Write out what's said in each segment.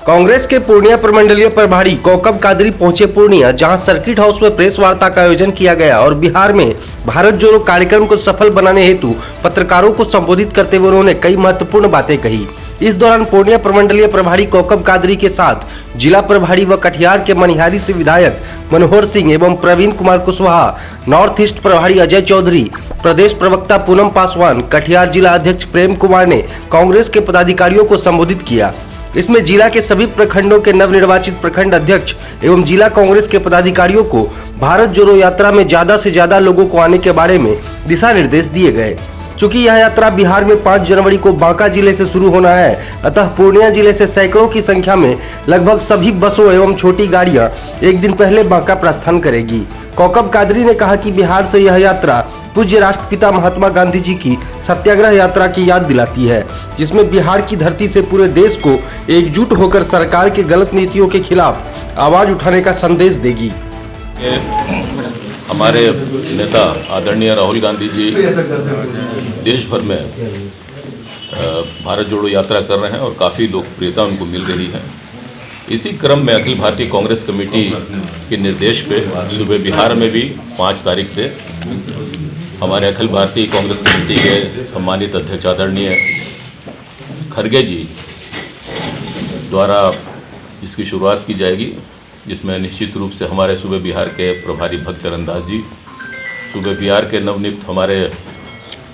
कांग्रेस के पूर्णिया प्रमंडलीय प्रभारी कौकब कादरी पहुंचे पूर्णिया, जहां सर्किट हाउस में प्रेस वार्ता का आयोजन किया गया और बिहार में भारत जोड़ो कार्यक्रम को सफल बनाने हेतु पत्रकारों को संबोधित करते हुए उन्होंने कई महत्वपूर्ण बातें कही। इस दौरान पूर्णिया प्रमंडलीय प्रभारी कौकब कादरी के साथ जिला प्रभारी व कटिहार के मनिहारी से विधायक मनोहर सिंह एवं प्रवीण कुमार कुशवाहा, नॉर्थ ईस्ट प्रभारी अजय चौधरी, प्रदेश प्रवक्ता पूनम पासवान, कटिहार जिला अध्यक्ष प्रेम कुमार ने कांग्रेस के पदाधिकारियों को संबोधित किया। इसमें जिला के सभी प्रखंडों के नवनिर्वाचित प्रखंड अध्यक्ष एवं जिला कांग्रेस के पदाधिकारियों को भारत जोड़ो यात्रा में ज्यादा से ज्यादा लोगों को आने के बारे में दिशा निर्देश दिए गए। चूंकि यह यात्रा बिहार में 5 जनवरी को बांका जिले से शुरू होना है, अतः पूर्णिया जिले से सैकड़ों की संख्या में लगभग सभी बसों एवं छोटी गाड़ियां एक दिन पहले बांका प्रस्थान करेगी। कौकब कादरी ने कहा कि बिहार से यह यात्रा पूज्य राष्ट्रपिता महात्मा गांधी जी की सत्याग्रह यात्रा की याद दिलाती है, जिसमें बिहार की धरती से पूरे देश को एकजुट होकर सरकार के गलत नीतियों के खिलाफ आवाज उठाने का संदेश देगी। हमारे नेता आदरणीय राहुल गांधी जी देश भर में भारत जोड़ो यात्रा कर रहे हैं और काफ़ी लोकप्रियता उनको मिल रही है। इसी क्रम में अखिल भारतीय कांग्रेस कमेटी के निर्देश पे सुबह बिहार में भी 5 तारीख से हमारे अखिल भारतीय कांग्रेस कमेटी के सम्मानित अध्यक्ष आदरणीय खड़गे जी द्वारा इसकी शुरुआत की जाएगी, जिसमें निश्चित रूप से हमारे सूबे बिहार के प्रभारी भक्त चरण दास जी, सूबे बिहार के नवनियुक्त हमारे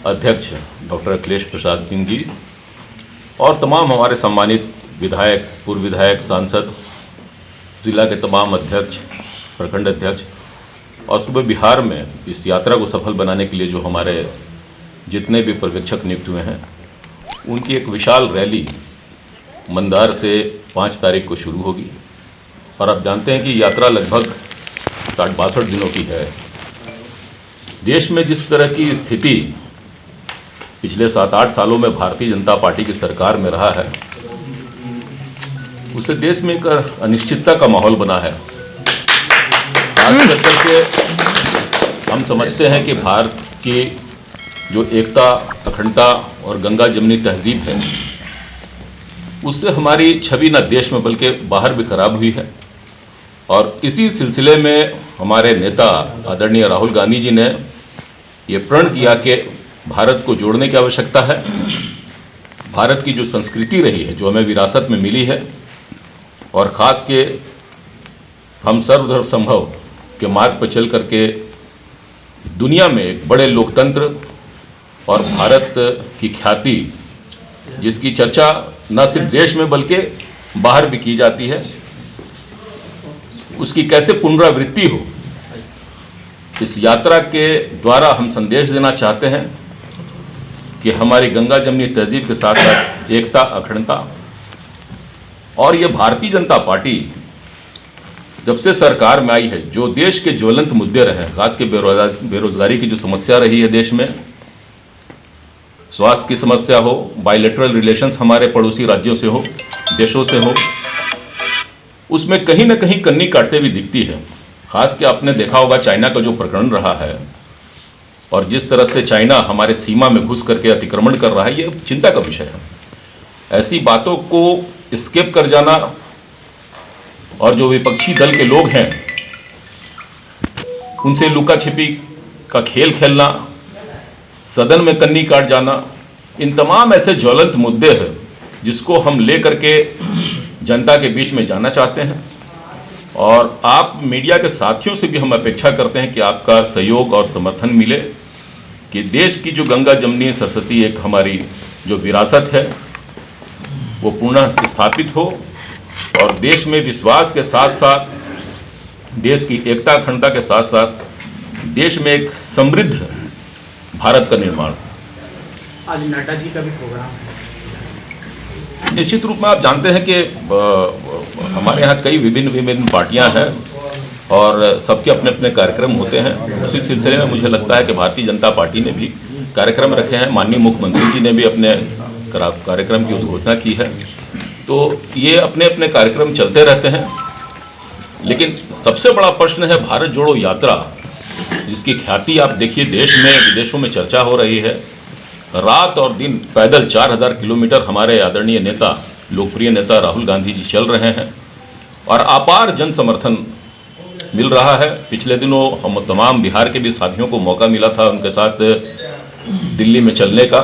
अध्यक्ष डॉक्टर अखिलेश प्रसाद सिंह जी और तमाम हमारे सम्मानित विधायक, पूर्व विधायक, सांसद, जिला के तमाम अध्यक्ष, प्रखंड अध्यक्ष और सूबे बिहार में इस यात्रा को सफल बनाने के लिए जो हमारे जितने भी पर्यवेक्षक नियुक्त हुए हैं, उनकी एक विशाल रैली मंदार से 5 तारीख को शुरू होगी। और आप जानते हैं कि यात्रा लगभग 60-62 दिनों की है। देश में जिस तरह की स्थिति पिछले 7-8 सालों में भारतीय जनता पार्टी की सरकार में रहा है, उससे देश में एक अनिश्चितता का माहौल बना है। खास करके हम समझते हैं कि भारत की जो एकता, अखंडता और गंगा जमनी तहजीब है, उससे हमारी छवि न देश में बल्कि बाहर भी खराब हुई है। और इसी सिलसिले में हमारे नेता आदरणीय राहुल गांधी जी ने ये प्रण किया कि भारत को जोड़ने की आवश्यकता है। भारत की जो संस्कृति रही है, जो हमें विरासत में मिली है, और ख़ास के हम सर्वधर्म संभव के मार्ग पर चल करके दुनिया में एक बड़े लोकतंत्र और भारत की ख्याति, जिसकी चर्चा न सिर्फ देश में बल्कि बाहर भी की जाती है, उसकी कैसे पुनरावृत्ति हो, इस यात्रा के द्वारा हम संदेश देना चाहते हैं कि हमारी गंगा जमनी तहजीब के साथ साथ एकता, अखंडता और ये भारतीय जनता पार्टी जब से सरकार में आई है, जो देश के ज्वलंत मुद्दे रहे, खास के बेरोजगारी की जो समस्या रही है देश में, स्वास्थ्य की समस्या हो, बायलैटरल रिलेशंस हमारे पड़ोसी राज्यों से हो, देशों से हो, उसमें कहीं ना कहीं कन्नी काटते हुए दिखती है। खास के आपने देखा होगा चाइना का जो प्रकरण रहा है और जिस तरह से चाइना हमारे सीमा में घुस करके अतिक्रमण कर रहा है, ये चिंता का विषय है। ऐसी बातों को स्किप कर जाना और जो विपक्षी दल के लोग हैं उनसे लुका छिपी का खेल खेलना, सदन में कन्नी काट जाना, इन तमाम ऐसे ज्वलंत मुद्दे हैं जिसको हम लेकर के जनता के बीच में जाना चाहते हैं। और आप मीडिया के साथियों से भी हम अपेक्षा करते हैं कि आपका सहयोग और समर्थन मिले कि देश की जो गंगा जमनी सरस्वती एक हमारी जो विरासत है वो पुनः स्थापित हो और देश में विश्वास के साथ साथ, देश की एकता, अखंडता के साथ साथ देश में एक समृद्ध भारत का निर्माण। आज नड्डा जी का भी प्रोग्राम है। निश्चित रूप में आप जानते हैं कि हमारे यहाँ कई विभिन्न पार्टियां हैं और सबके अपने अपने कार्यक्रम होते हैं। उसी सिलसिले में मुझे लगता है कि भारतीय जनता पार्टी ने भी कार्यक्रम रखे हैं। माननीय मुख्यमंत्री जी ने भी अपने कार्यक्रम की उद्घोषणा की है। तो ये अपने अपने कार्यक्रम चलते रहते हैं, लेकिन सबसे बड़ा प्रश्न है भारत जोड़ो यात्रा, जिसकी ख्याति आप देखिए देश में, विदेशों में चर्चा हो रही है। रात और दिन पैदल 4000 किलोमीटर हमारे आदरणीय नेता लोकप्रिय नेता राहुल गांधी जी चल रहे हैं और अपार जन समर्थन मिल रहा है। पिछले दिनों हम तमाम बिहार के भी साथियों को मौका मिला था उनके साथ दिल्ली में चलने का।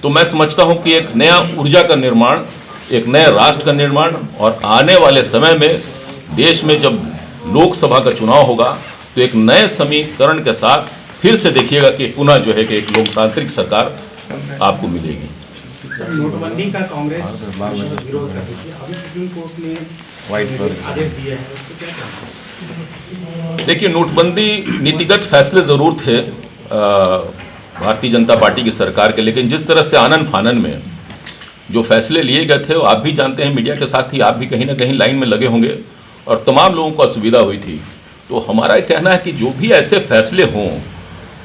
तो मैं समझता हूं कि एक नया ऊर्जा का निर्माण, एक नए राष्ट्र का निर्माण और आने वाले समय में देश में जब लोकसभा का चुनाव होगा तो एक नए समीकरण के साथ फिर से देखिएगा कि पुनः जो है कि एक लोकतांत्रिक सरकार आपको मिलेगी। नोटबंदी का कांग्रेस विरोध कर रही थी, अभी सुप्रीम कोर्ट ने आदेश दिया है, उसको क्या कहना है? देखिए, नोटबंदी नीतिगत फैसले जरूर थे भारतीय जनता पार्टी की सरकार के, लेकिन जिस तरह से आनन फानन में जो फैसले लिए गए थे वो आप भी जानते हैं, मीडिया के साथ ही आप भी कहीं ना कहीं लाइन में लगे होंगे और तमाम लोगों को असुविधा हुई थी। तो हमारा कहना है कि जो भी ऐसे फैसले हों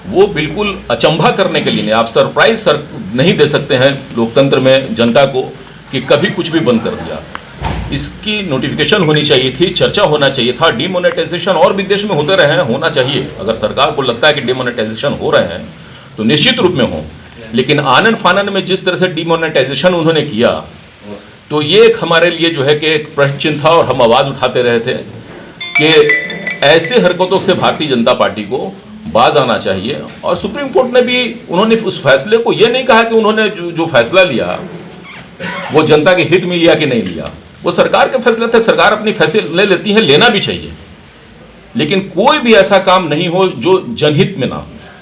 वो बिल्कुल अचंभा करने के लिए नहीं, आप सरप्राइज नहीं दे सकते हैं लोकतंत्र में जनता को कि कभी कुछ भी बंद कर दिया। इसकी नोटिफिकेशन होनी चाहिए थी, चर्चा होना चाहिए था। डिमोनेटाइजेशन और भी देश में होते रहे हैं, होना चाहिए। अगर सरकार को लगता है कि डिमोनेटाइजेशन हो रहे हैं तो निश्चित रूप में हो, लेकिन आनन फानन में जिस तरह से डिमोनेटाइजेशन उन्होंने किया तो ये एक हमारे लिए जो है कि एक प्रश्न चिन्ह था और हम आवाज उठाते रहे थे कि ऐसे हरकतों से भारतीय जनता पार्टी को बाज आना चाहिए। और सुप्रीम कोर्ट ने भी उन्होंने उस फैसले को ये नहीं कहा कि उन्होंने जो फैसला लिया वो जनता के हित में लिया कि नहीं लिया, वो सरकार के फैसले थे। सरकार अपनी फैसले ले लेती है, लेना भी चाहिए, लेकिन कोई भी ऐसा काम नहीं हो जो जनहित में ना हो।